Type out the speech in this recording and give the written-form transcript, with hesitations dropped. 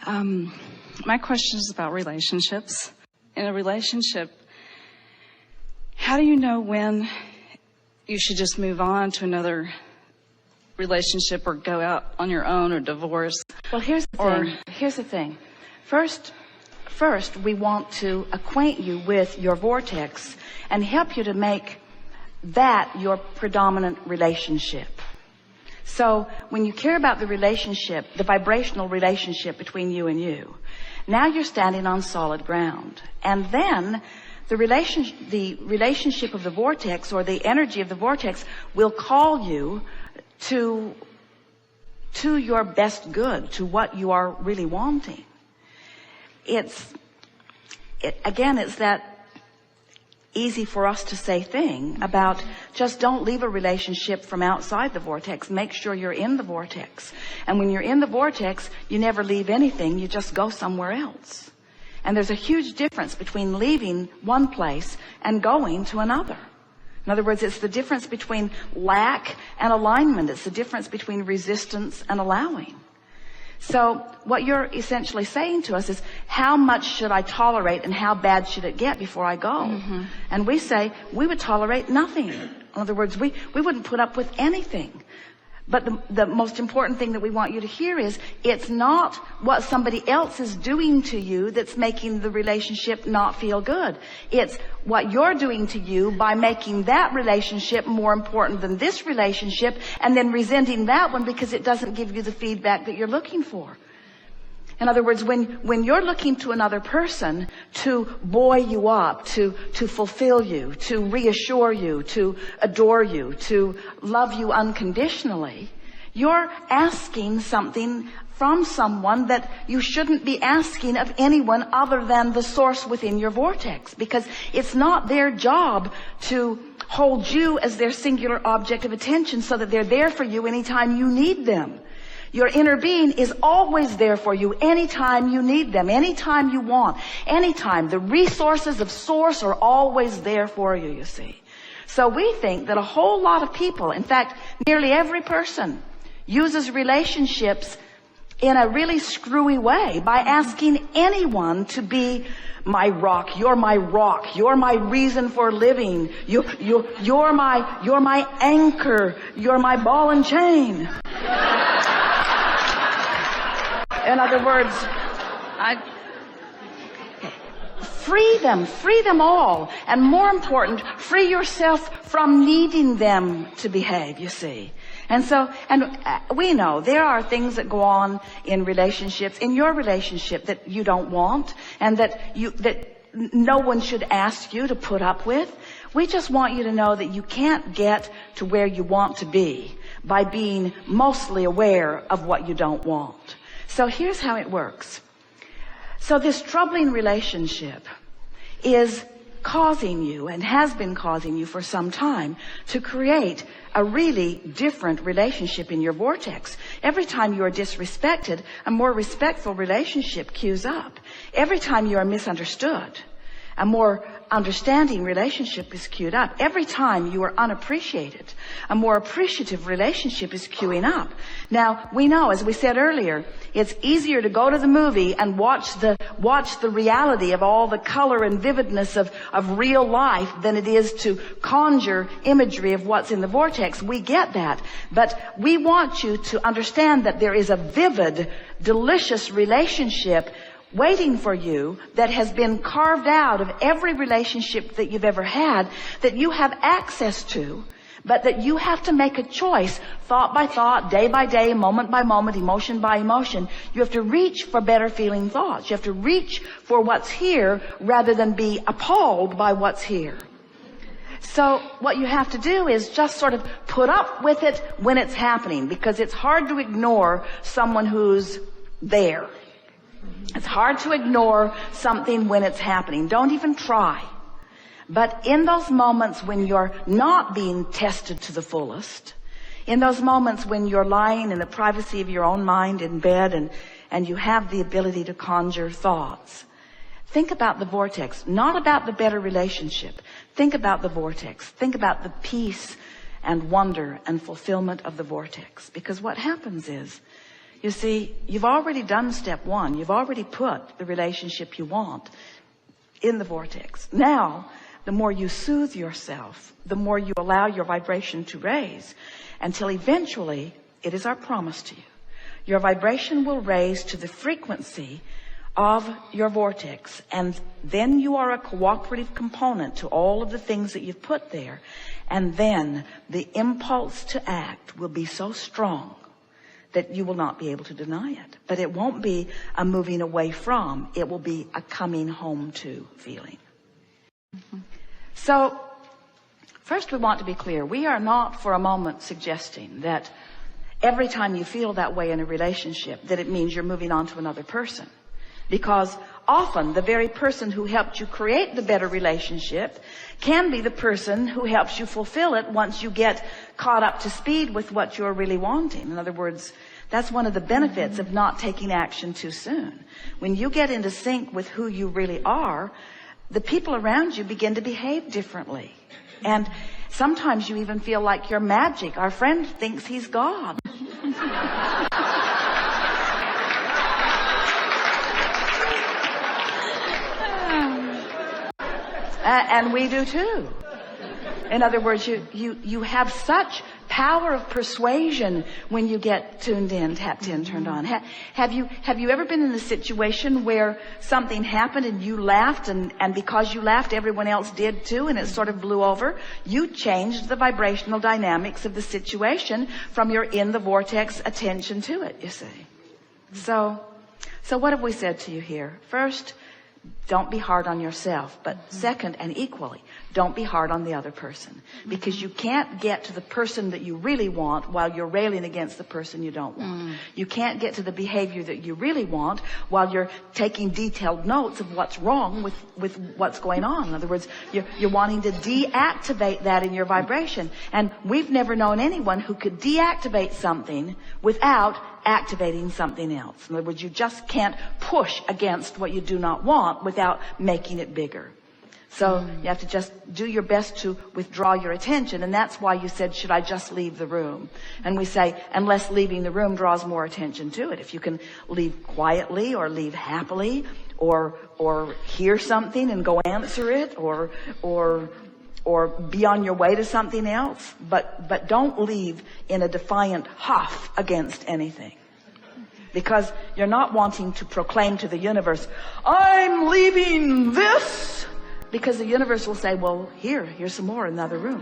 My question is about relationships. In a relationship, how do you know when you should just move on to another relationship or go out on your own or divorce? Well, here's the thing. First, we want to acquaint you with your vortex and help you to make that your predominant relationship. So when you care about the relationship, the vibrational relationship between you and you, now you're standing on solid ground. And then the relationship of the vortex, or the energy of the vortex, will call you to your best good, to what you are really wanting. It's that easy for us to say thing about just don't leave a relationship from outside the vortex. Make sure you're in the vortex. And when you're in the vortex, you never leave anything. You just go somewhere else. And there's a huge difference between leaving one place and going to another. In other words, it's the difference between lack and alignment. It's the difference between resistance and allowing. So what you're essentially saying to us is, how much should I tolerate and how bad should it get before I go? Mm-hmm. And we say we would tolerate nothing. In other words, we wouldn't put up with anything. But the most important thing that we want you to hear is, it's not what somebody else is doing to you that's making the relationship not feel good. It's what you're doing to you by making that relationship more important than this relationship, and then resenting that one because it doesn't give you the feedback that you're looking for. In other words, when you're looking to another person to buoy you up, to fulfill you, to reassure you, to adore you, to love you unconditionally, you're asking something from someone that you shouldn't be asking of anyone other than the source within your vortex, because it's not their job to hold you as their singular object of attention so that they're there for you anytime you need them. Your inner being is always there for you anytime you need them, anytime you want, anytime. The resources of source are always there for you, you see. So we think that a whole lot of people, in fact, nearly every person, uses relationships in a really screwy way by asking anyone to be my rock. You're my rock. You're my reason for living. You're my anchor. You're my ball and chain. In other words, free them all. And more important, free yourself from needing them to behave, you see. And we know there are things that go on in relationships, in your relationship, that you don't want, and that no one should ask you to put up with. We just want you to know that you can't get to where you want to be by being mostly aware of what you don't want. So here's how it works. So this troubling relationship is causing you, and has been causing you for some time, to create a really different relationship in your vortex. Every time you are disrespected, a more respectful relationship cues up. Every time you are misunderstood, a more understanding relationship is queued up. Every time you are unappreciated, a more appreciative relationship is queuing up. Now, we know, as we said earlier, it's easier to go to the movie and watch the reality of all the color and vividness of real life than it is to conjure imagery of what's in the vortex. We get that. But we want you to understand that there is a vivid, delicious relationship waiting for you that has been carved out of every relationship that you've ever had, that you have access to, but that you have to make a choice, thought by thought, day by day, moment by moment, emotion by emotion. You have to reach for better feeling thoughts. You have to reach for what's here rather than be appalled by what's here. So what you have to do is just sort of put up with it when it's happening, because it's hard to ignore someone who's there. It's hard to ignore something when it's happening. Don't even try. But in those moments when you're not being tested to the fullest, in those moments when you're lying in the privacy of your own mind in bed and you have the ability to conjure thoughts, think about the vortex, not about the better relationship. Think about the vortex. Think about the peace and wonder and fulfillment of the vortex. Because what happens is, You see, you've already done step one. You've already put the relationship you want in the vortex. Now, the more you soothe yourself, the more you allow your vibration to raise, until eventually, it is our promise to you, your vibration will raise to the frequency of your vortex, and then you are a cooperative component to all of the things that you've put there, and then the impulse to act will be so strong that you will not be able to deny it. But it won't be a moving away from, it will be a coming home to feeling. So, first we want to be clear. We are not for a moment suggesting that every time you feel that way in a relationship, that it means you're moving on to another person. Because often the very person who helped you create the better relationship can be the person who helps you fulfill it once you get caught up to speed with what you're really wanting. In other words, that's one of the benefits of not taking action too soon. When you get into sync with who you really are, the people around you begin to behave differently. And sometimes you even feel like you're magic. Our friend thinks he's God. And we do too. In other words, you have such power of persuasion when you get tuned in, tapped in, turned on. Have you ever been in a situation where something happened and you laughed, and because you laughed, everyone else did too, and it sort of blew over? You changed the vibrational dynamics of the situation from your in the vortex attention to it, you see. So what have we said to you here? First, don't be hard on yourself. But second, and equally, don't be hard on the other person. Because you can't get to the person that you really want while you're railing against the person you don't want. You can't get to the behavior that you really want while you're taking detailed notes of what's wrong with what's going on. In other words, you're wanting to deactivate that in your vibration. And we've never known anyone who could deactivate something without activating something else. In other words, you just can't push against what you do not want without making it bigger. So you have to just do your best to withdraw your attention. And that's why you said, should I just leave the room? And we say, unless leaving the room draws more attention to it. If you can leave quietly or leave happily or hear something and go answer it or be on your way to something else, but don't leave in a defiant huff against anything. Because you're not wanting to proclaim to the universe, I'm leaving this, because the universe will say, well, here's some more in another room.